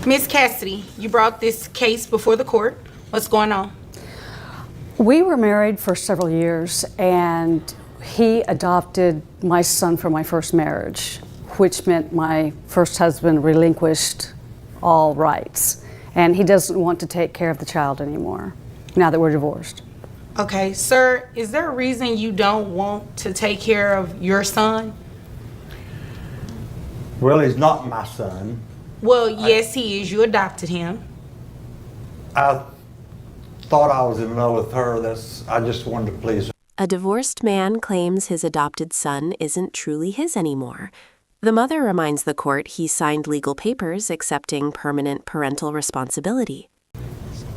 Miss Cassidy, you brought this case before the court. What's going on? We were married for several years, and he adopted my son from my first marriage, which meant my first husband relinquished all rights. And he doesn't want to take care of the child anymore, now that we're divorced. Okay, sir, is there a reason you don't want to take care of your son? Well, he's not my son. Well, yes, he is. You adopted him. I thought I was in love with her. I just wanted to please her. A divorced man claims his adopted son isn't truly his anymore. The mother reminds the court he signed legal papers accepting permanent parental responsibility.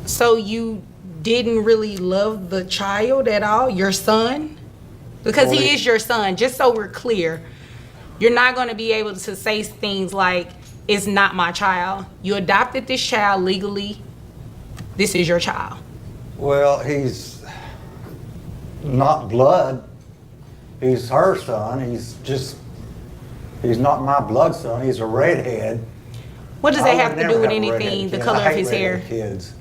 So you didn't really love the child at all, your son? Because he is your son, just so we're clear. You're not going to be able to say things like, it's not my child. You adopted this child legally. This is your child. Well, he's not blood. He's her son. He's not my blood son. He's a redhead. What does that have to do with anything, the color of his hair? Kids.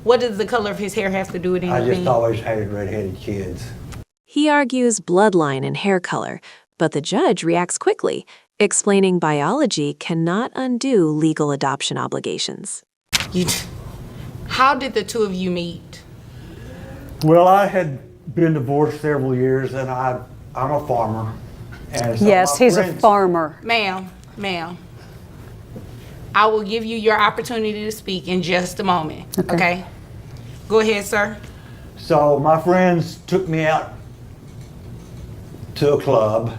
What does the color of his hair have to do with anything? I just always hated redheaded kids. He argues bloodline and hair color, but the judge reacts quickly, explaining biology cannot undo legal adoption obligations. How did the two of you meet? Well, I had been divorced several years, and I'm a farmer. And so Yes, he's a farmer. Ma'am, I will give you your opportunity to speak in just a moment, okay? Go ahead, sir. So my friends took me out to a club.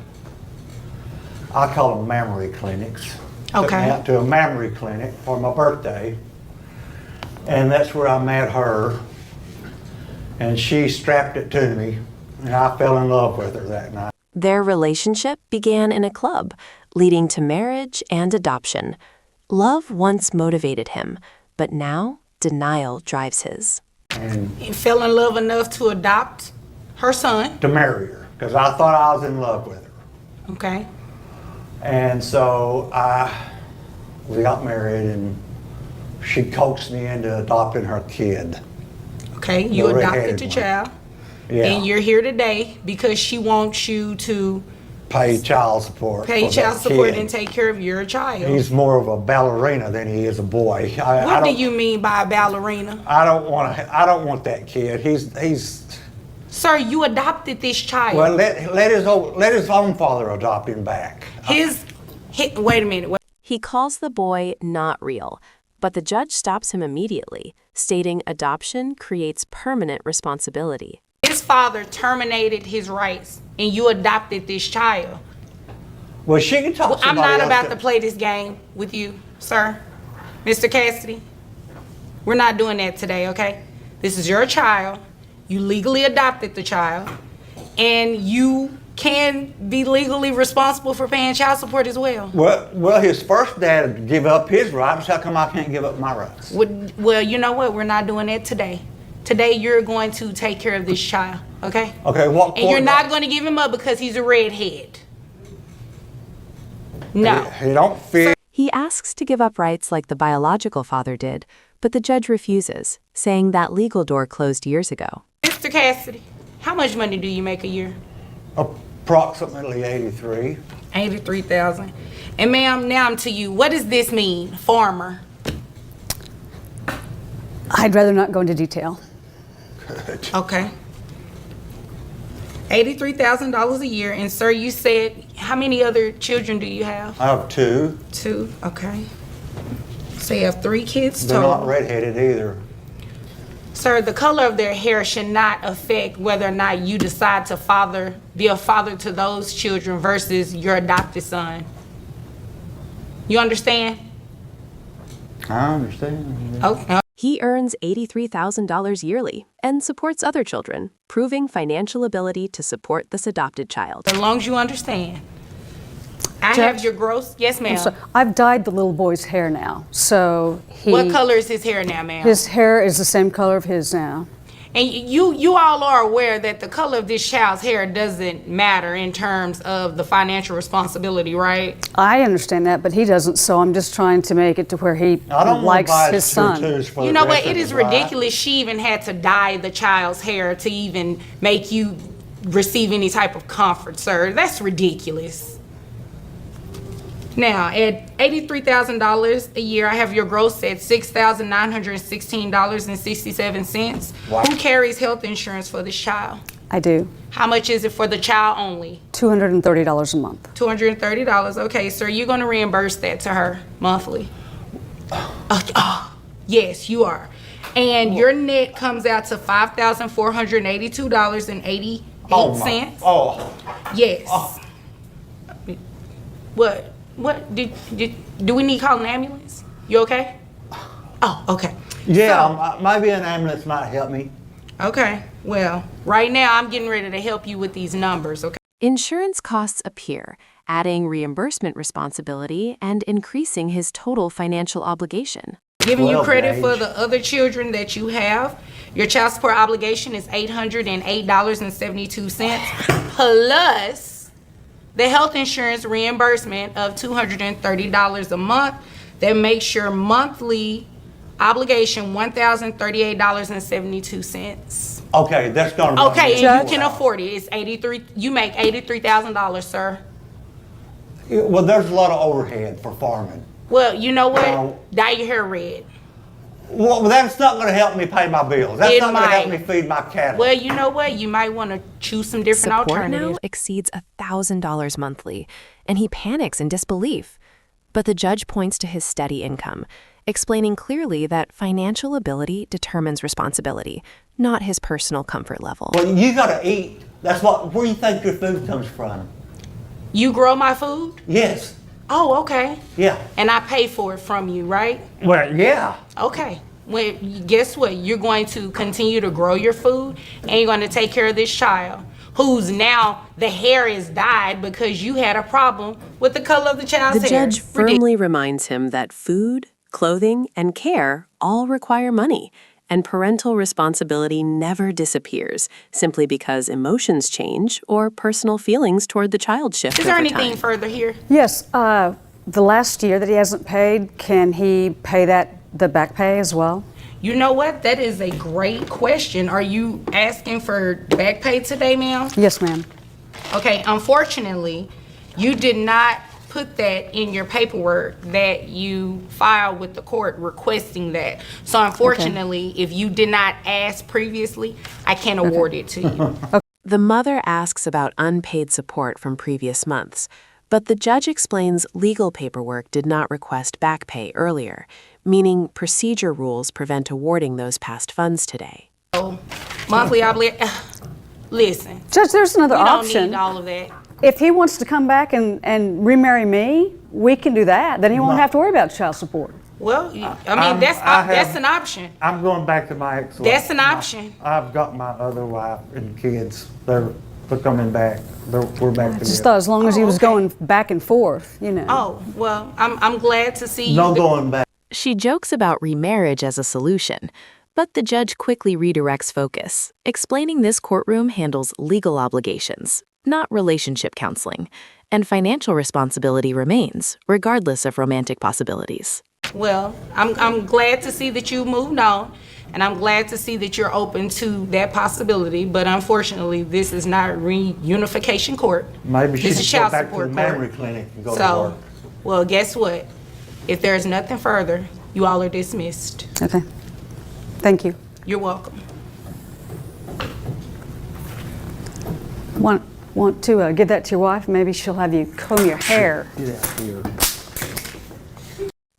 I call them mammary clinics. Took me out to a mammary clinic for my birthday. And that's where I met her. And she strapped it to me, and I fell in love with her that night. Their relationship began in a club, leading to marriage and adoption. Love once motivated him, but now denial drives his. And You fell in love enough to adopt her son. to marry her, because I thought I was in love with her. Okay. And so we got married, and she coaxed me into adopting her kid. Okay, you The adopted redheaded the one. child. Yeah. And you're here today because she wants you to Pay child support. pay for child that support kid. and take care of your child. He's more of a ballerina than he is a boy. What do you mean by a ballerina? I don't want that kid. He's. Sir, you adopted this child. Well, let his own father adopt him back. Wait a minute. He calls the boy not real, but the judge stops him immediately, stating adoption creates permanent responsibility. His father terminated his rights, and you adopted this child. Well, she can talk. I'm somebody not else about to play this game with you, sir. Mr. Cassidy, we're not doing that today, okay? This is your child. You legally adopted the child, and you can be legally responsible for paying child support as well. Well, his first dad gave up his rights. How come I can't give up my rights? Well, you know what? We're not doing that today. Today, you're going to take care of this child, okay? Okay, what? And you're not going to give him up because he's a redhead. No. He don't fit. He asks to give up rights like the biological father did, but the judge refuses, saying that legal door closed years ago. Mr. Cassidy, how much money do you make a year? Approximately 83. 83,000. And ma'am, now I'm to you. What does this mean, farmer? I'd rather not go into detail. Good. Okay. $83,000 a year. And sir, you said, how many other children do you have? I have two. Two, okay. So you have 3 kids They're total. not redheaded either. Sir, the color of their hair should not affect whether or not you decide to be a father to those children versus your adopted son. You understand? I understand. Okay. He earns $83,000 yearly and supports other children, proving financial ability to support this adopted child. As long as you understand. I Judge? have your gross. Yes, ma'am. So I've dyed the little boy's hair now, so What color is his hair now, ma'am? his hair is the same color of his now. And you all are aware that the color of this child's hair doesn't matter in terms of the financial responsibility, right? I understand that, but he doesn't, so I'm just trying to make it to where he I don't want likes to buy his son. tutus for You the know rest what? of It his is life. ridiculous. She even had to dye the child's hair to even make you receive any type of comfort, sir. That's ridiculous. Now, at $83,000 a year, I have your gross at $6,916.67. Wow. Who carries health insurance for this child? I do. How much is it for the child only? $230 a month. $230. Okay, sir, you're going to reimburse that to her monthly. Yes, you are. And your net comes out to $5,482.88. Oh. Yes. What? Do we need to call an ambulance? You okay? Oh, okay. Yeah, maybe an ambulance might help me. Okay. Well, right now I'm getting ready to help you with these numbers, okay? Insurance costs appear, adding reimbursement responsibility and increasing his total financial obligation. Giving you Well, credit for Gage. the other children that you have. Your child support obligation is $808.72 plus the health insurance reimbursement of $230 a month. That makes your monthly obligation $1,038.72. Okay, that's gonna. Okay, and Judge? you can afford it. It's 83. You make $83,000, sir. Well, there's a lot of overhead for farming. Well, you know what? No. Dye your hair red. Well, that's not going to help me pay my bills. That's It not going to help might. me feed my cattle. Well, you know what? You might want to choose some different Support alternatives. now exceeds $1,000 monthly, and he panics in disbelief. But the judge points to his steady income, explaining clearly that financial ability determines responsibility, not his personal comfort level. Well, you got to eat. That's what. Where do you think your food comes from? You grow my food? Yes. Oh, okay. Yeah. And I pay for it from you, right? Well, yeah. Okay. Well, guess what? You're going to continue to grow your food, and you're going to take care of this child, who's now the hair is dyed because you had a problem with the color of the child's The hair. judge firmly reminds him that food, clothing, and care all require money, and parental responsibility never disappears simply because emotions change or personal feelings toward the child shift Is there over anything time. further here? Yes, the last year that he hasn't paid, can he pay the back pay as well? You know what? That is a great question. Are you asking for back pay today, ma'am? Yes, ma'am. Okay, unfortunately, you did not put that in your paperwork that you filed with the court requesting that. So unfortunately, if you did not ask previously, I can't award it to you. The mother asks about unpaid support from previous months, but the judge explains legal paperwork did not request back pay earlier, meaning procedure rules prevent awarding those past funds today. So, monthly obligation. Listen, Judge, there's another we don't option. need all of that. If he wants to come back and remarry me, we can do that. Then he won't have to worry about child support. Well, I mean, that's an option. I'm going back to my ex-wife. That's an option. I've got my other wife and kids. They're coming back. We're back I just together. thought as long as he was okay. going back and forth, you know. Oh, well, I'm glad to see you. No going back. She jokes about remarriage as a solution, but the judge quickly redirects focus, explaining this courtroom handles legal obligations, not relationship counseling, and financial responsibility remains, regardless of romantic possibilities. Well, I'm glad to see that you moved on, and I'm glad to see that you're open to that possibility. But unfortunately, this is not reunification court. Maybe she This is should go child back to the support memory court. clinic and go to So, work. well, guess what? If there's nothing further, you all are dismissed. Okay. Thank you. You're welcome. Want to give that to your wife? Maybe she'll have you comb your hair. Get out here.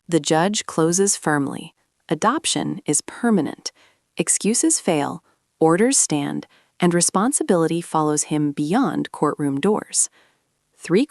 The judge closes firmly. Adoption is permanent. Excuses fail, orders stand, and responsibility follows him beyond courtroom doors. 3